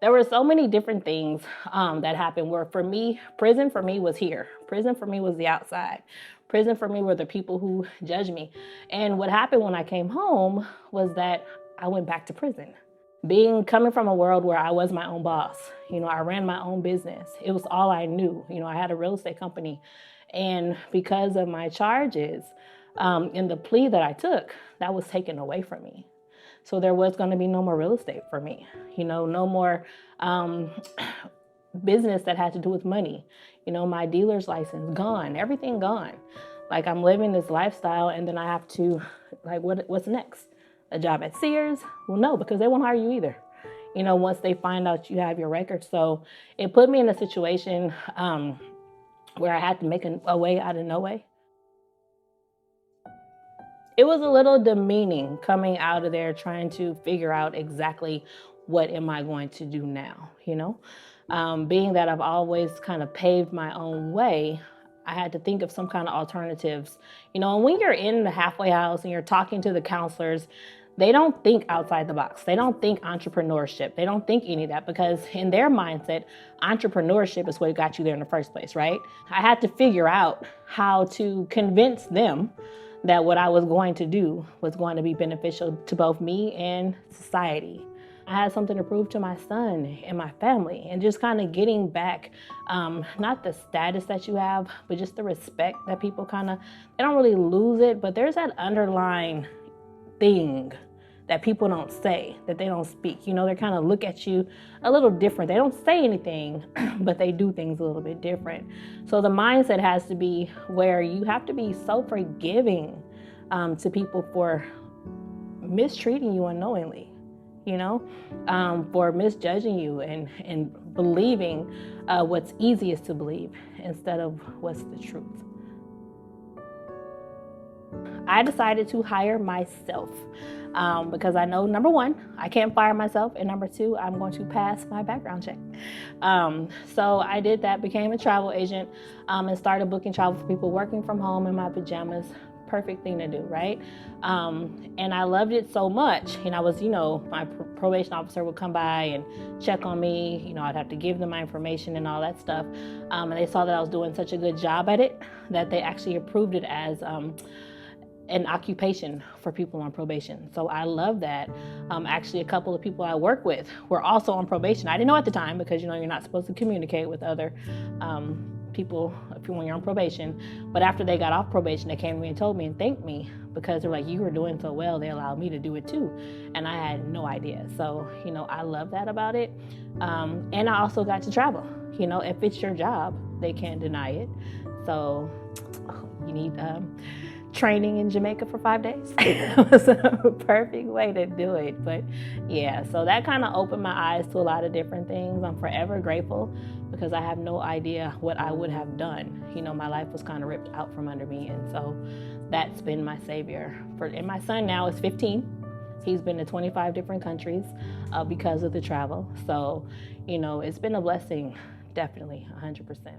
There were so many different things that happened where for me, prison for me was here. Prison for me was the outside. Prison for me were the people who judged me. And what happened when I came home was that I went back to prison. Coming from a world where I was my own boss, I ran my own business. It was all I knew. I had a real estate company. And because of my charges in the plea that I took, that was taken away from me. So there was going to be no more real estate for me, no more business that had to do with money. My dealer's license gone, everything gone. Like I'm living this lifestyle and then I have to, what's next? A job at Sears? Well, no, because they won't hire you either, once they find out you have your record. So it put me in a situation where I had to make a way out of no way. It was a little demeaning coming out of there trying to figure out exactly what am I going to do now, being that I've always kind of paved my own way, I had to think of some kind of alternatives, and when you're in the halfway house and you're talking to the counselors, they don't think outside the box. They don't think entrepreneurship. They don't think any of that because in their mindset, entrepreneurship is what got you there in the first place, right? I had to figure out how to convince them that what I was going to do was going to be beneficial to both me and society. I had something to prove to my son and my family, and just kind of getting back, not the status that you have, but just the respect that people they don't really lose it, but there's that underlying thing that people don't say, that they don't speak. They kind of look at you a little different. They don't say anything, but they do things a little bit different. So the mindset has to be where you have to be so forgiving to people for mistreating you unknowingly, for misjudging you and believing what's easiest to believe instead of what's the truth. I decided to hire myself because I know, number one, I can't fire myself, and number two, I'm going to pass my background check. So I did that, became a travel agent, and started booking travel for people working from home in my pajamas. Perfect thing to do, right? And I loved it so much. And I was, my probation officer would come by and check on me. I'd have to give them my information and all that stuff. And they saw that I was doing such a good job at it that they actually approved it as an occupation for people on probation. So I love that. Actually, a couple of people I work with were also on probation. I didn't know at the time because, you're not supposed to communicate with other people when you're on probation. But after they got off probation, they came to me and told me and thanked me because they're like, you were doing so well, they allowed me to do it too. And I had no idea. So, I love that about it. And I also got to travel. If it's your job, they can't deny it. So you need training in Jamaica for 5 days. It was a perfect way to do it. But yeah, so that kind of opened my eyes to a lot of different things. I'm forever grateful because I have no idea what I would have done. My life was kind of ripped out from under me. And so that's been my savior. And my son now is 15. He's been to 25 different countries because of the travel. So, it's been a blessing, definitely, 100%.